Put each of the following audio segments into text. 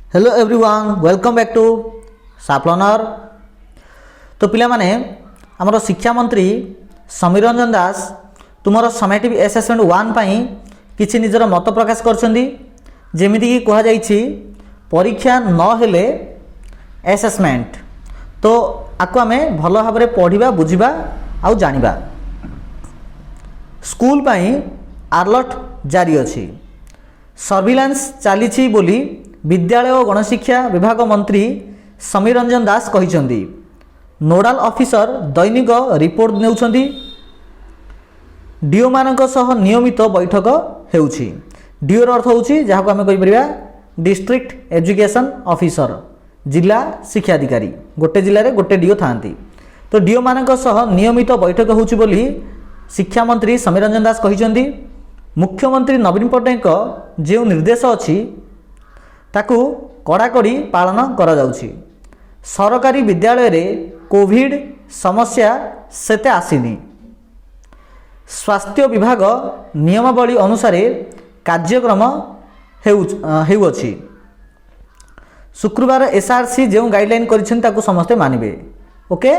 Hello everyone welcome back to साफ learner. तो पिला माने हमर शिक्षा मंत्री समीर रंजन दास तुमर समेटिव एसेसमेंट 1 पाई किछि निजर मत प्रकाश करछंदी। जेमिति कि कहा जाइछि परीक्षा न हेले एसेसमेंट, तो आको आमे भलो भाबरे पढ़िबा बुझिबा आउ जानिबा। स्कूल पाई अलर्ट जारी अछि, सर्विलांस चली बोली विद्यालय और गणशिक्षा विभाग मंत्री समीर रंजन दास कहिसेंती। नोडाल ऑफिसर दैनिक रिपोर्ट नेउछंती। डीओ मानक सह नियमित बैठक हेउछि। डीओ अर्थ होउछि जाहाको आमे कहि परिबा डिस्ट्रिक्ट एजुकेशन ऑफिसर, जिला शिक्षा अधिकारी। गोटे जिले में गोटे डीओ थांती, तो डीओ मानक सह नियमित बैठक होउछि बोली शिक्षा मंत्री समीर रंजन दास कहिसेंती। मुख्यमंत्री नवीन पट्टनायक जो निर्देश अछि ताकू कड़ाकड़ी पालन करा जाउछि। सरकारी विद्यालय रे कोविड समस्या सेते आसीनी। स्वास्थ्य विभाग नियमावली अनुसार कार्यक्रम हेउछि। शुक्रवार एसआरसी जो गाइडलाइन करिसेन ताकू समस्ते मानिबे। ओके,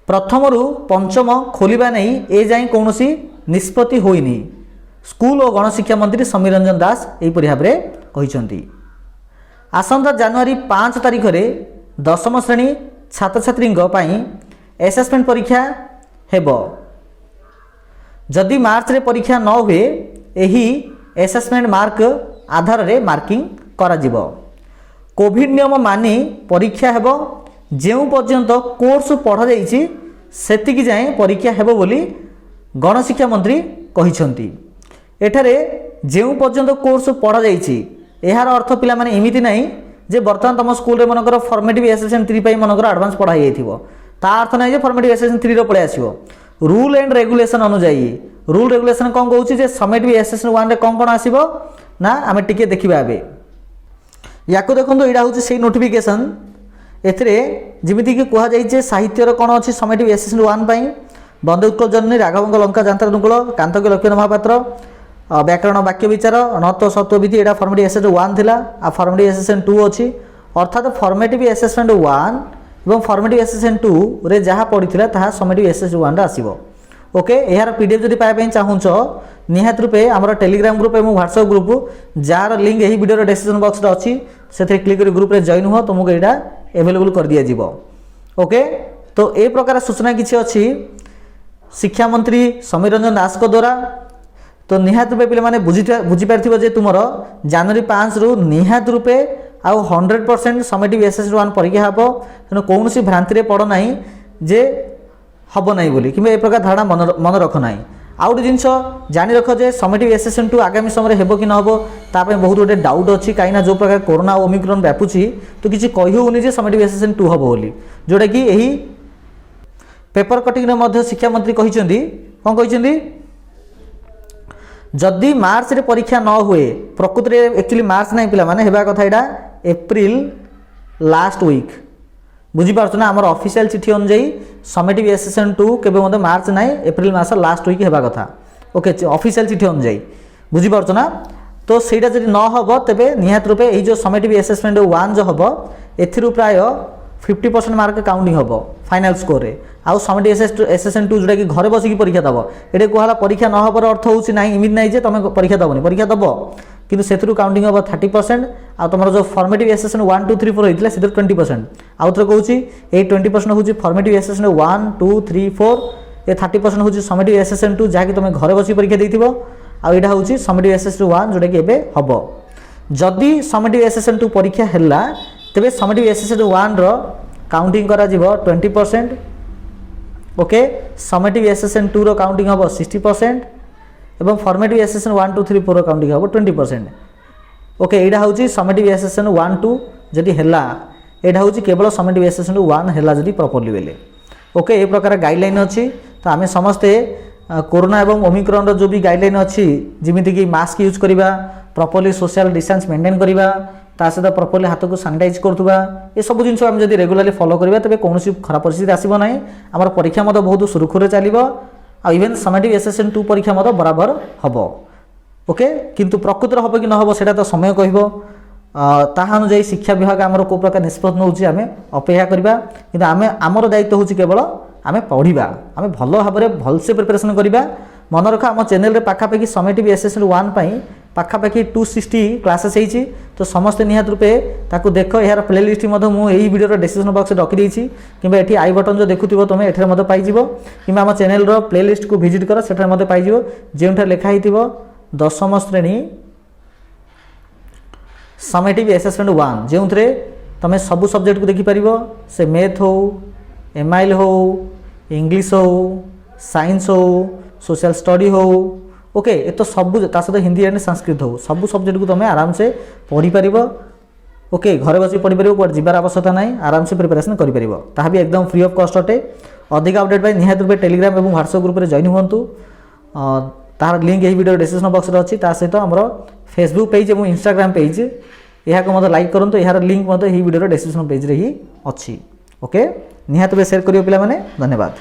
प्रथम रु पंचम खोलिबा नहीं ए जाई कोनोसी निष्पत्ति होइनी। स्कूल और गणशिक्षा मंत्री समीर रंजन दास एहिपरि भाबरे कहिसेंती। आसंता जनवरी 5 तारिख रे दशम श्रेणी छात्र छात्री एसेसमेंट परीक्षा हेबो। जदि मार्च रे परीक्षा न हुए एही एसेसमेंट मार्क आधार रे मार्किंग करा जिवो। कोविड नियम मानि परीक्षा हेबो। जेउ पर्यंत कोर्स पढ़ा जाइछि सेतिकी जाए परीक्षा हेबो बोली गणशिक्षा मंत्री कहिसेंती। एठारे जेउ पर्यंत कोर्स पढ़ा जाइछि एहार अर्थ पिला माने एमिति नाही जे वर्तमान तम स्कूल रे मनकर फॉर्मेटिव एसेसमेंट 3 पाई मनकर एडवांस पढ़ा जाइथिबो। ता अर्थ नाही जे फॉर्मेटिव एसेसमेंट 3 रो पळे आसीबो। रूल एंड रेगुलेशन अनुसायी रूल रेगुलेशन कोन कहउछि जे समेटिव एसेसमेंट 1 रे कोन आसीबो ना आमे टिके देखिबा आबे। याको देखंतो एडा होछि सेही नोटिफिकेशन। एथिरे जिमिति कि कहा जाय जे साहित्य रो कोन अछि समेटिव एसेसमेंट 1 पाई बंदे उत्कल जननी राघवंग लंका जांतर नुकुल कांतक लक्ष्मण महापात्र व्याकरण वाक्य विचार नत्व सत्वविधि एटा फॉर्मेटिव एसेसमेंट 1 थिला। आ फॉर्मेटिव एसेसमेंट 2 अछि, अर्थात फॉर्मेटिव एसेसमेंट 1 एवं फॉर्मेटिव एसेसमेंट 2 रे जहा पडिथिला ताहा समेटिव एसेसमेंट 1 रे आसीबो। ओके, एहार पीडीएफ जदि पाय पई चाहुंचो निहात रूपे हमर टेलीग्राम ग्रुप एवं व्हाट्सएप ग्रुप जार लिंक एही वीडियो रो डिस्क्रिप्शन बॉक्स रे अछि, सेथे क्लिक करी ग्रुप रे जॉइन हो, तुमको एटा अवेलेबल कर दिया जिवो। ओके, तो ए प्रकार सूचना किछि अछि शिक्षा मंत्री समीर रंजन दास को द्वारा। तो निहात रूपे पे मैंने बुझी पार्थिव जे तुमर जनवरी 5 रु निहात रूपे आउ 100% समेटिव एसेसमेंट 1 परीक्षा हेबो। तेणु कौन सी भ्रांति रे पड़ नाही जे हबो नाही बोली कि ए प्रकार धारणा मन रख नाही। आउ गोटे जिनस जानी रख जे समेटिव एसेसमेंट 2 आगामी समय हेबो कि न हेबो ता पे बहुत गोटे डाउट अछि। काइना जो प्रकार कोरोना और ओमिक्रॉन व्यापुची तो किछि कहि होउनी जे समेटिव एसेसमेंट 2 हेबो बोली, जोटा कि एही पेपर कटिंग रे मध्य शिक्षा मंत्री कहिसेंती। कोन कहिसेंती जदि मार्च रे परीक्षा न हुए, प्रकृत रे एक्चुअली मार्च नहीं पिला माने हेबा कथा एडा एप्रिल लास्ट वीक। बुझी पारछ ना, हमर ऑफिशियल चिठी अनुसार समेटिव एसेसमेंट 2 केबे मते मार्च नहीं एप्रिल मास लास्ट वीक हेबा कथा। ओके, ऑफिशियल चिठी अनुसार बुझी पारछ ना। तो सेटा जदि न हबो तबे निहात रूपे एही जो समेटिव एसेसमेंट 1 जो हबो एथिरु प्राय 50% मार्क काउंटिंग हबो फाइनल स्कोर रे। आउ समेटिव एसेसमेंट 2 जोटा कि घरे बसिकी परीक्षा दबो एटे कहला परीक्षा न हबर अर्थ होउछि नाही इमित नाही जे तमे परीक्षा दबोनी, परीक्षा दबो किंतु सेथरु काउंटिंग हबो 30%। आ तमरो जो फॉर्मेटिव एसेसमेंट 1 2 3 4 होइतले सेथरु 20%। आउ थरे कहउछि ए 20% होउछि फॉर्मेटिव एसेसमेंट 1 2 3 4, ए 30% होउछि समेटिव एसेसमेंट 2 जाकि तमे घरे बसी परीक्षा देइथिबो। आ एटा होउछि समेटिव एसेसमेंट 1 जोटा कि एबे हबो। जदि समेटिव एसेसमेंट 2 परीक्षा हैला तेबे समेटिव एसेसमेंट 1 रो काउंटिंग करा जिवो 20%। ओके, समेटिव एसेसमेंट 2 रो काउंटिंग हबो 60% एवं फॉर्मेटिव एसेसमेंट 1 2 3 4 रो काउंटिंग हबो 20%। ओके, एडा होउछि समेटिव एसेसमेंट 1 2 जदि हैला, एडा होउछि केवल समेटिव एसेसमेंट 1 हैला जदि प्रॉपर्ली बेले। ओके, ए प्रकार गाइडलाइन अछि। तो आमे समस्ते कोरोना एवं ओमिक्रॉन रो जो भी गाइडलाइन अछि जिमिति कि मास्क यूज करिबा, प्रॉपर्ली सोशल डिस्टेंस मेंटेन करिबा, ता सहित प्रॉपर्ली हाथ को सैनिटाइज करथुबा, ए सब जिनस आम जदि रेगुलारली फॉलो करिबा तबे कोनोसी खराब परिस्थिति आसीबो नाही। हमर परीक्षा मते बहुत सुरखुरे चलिबो। आ इवन समेटिव एसेसमेंट 2 परीक्षा मते बराबर हबो। ओके, किंतु प्रकृतर हबो कि न हबो सेटा तो समय कहबो। ताहा अनुଯାयी शिक्षा विभाग आमर को प्रकार निष्पत्ति नौछि आमे अपेक्षा करबा किंतु आमे आमर दायित्व होछि केवल आमे पढ़िबा आमे भल भाबरे भल से प्रिपरेशन करबा। मन रख आम चैनल रे पाखापाखि समेटिव एसेसमेंट 1 पई पाखापाखि 260 क्लासेस होइछि तो समस्त निहात रूपे ताकू देख यार प्लेलिस्ट मधे मु एही वीडियो रो डिस्क्रिप्शन बॉक्स रे रखि देछि किबा एठी आई बटन जो देखुथिबो तमे एठरे मधे पाइ जिवो किबा आम चैनल रो प्लेलिस्ट को विजिट कर सेठरे मधे पाइ जिवो जेउठा लेखा हिथिबो दशम श्रेणी समेटिव एसेसमेंट 1 जेउथरे तमे सब सब्जेक्ट को देखि परिबो से मैथ हो एमआईएल हो इंग्लिश हो साइंस हो सोशल स्टडी हो ओके ये तो सब ता सहित हिंदी एंड संस्कृत हो सब सब्जेक्ट को तुम आराम से पढ़ी पार ओके घरे बस पढ़ी पार कुछ जीवार आवश्यकता ना आराम से प्रिपरेशन कर भी एकदम फ्री ऑफ कॉस्ट अटे। अधिक अपडेट पाई निहात रूपे टेलीग्राम और व्हाट्सएप ग्रुप में जॉइन हुंतु तार लिंक यही वीडियो डिस्क्रिप्शन बॉक्स रे अछि ता सहित हमर फेसबुक पेज और इंस्टाग्राम पेज यहाँ को मतलब लाइक करंतु यार लिंक मतलब यही वीडियो डिस्क्रिप्शन पेज रे ही अछि ओके निहात रूपे शेयर करियो पिला माने धन्यवाद।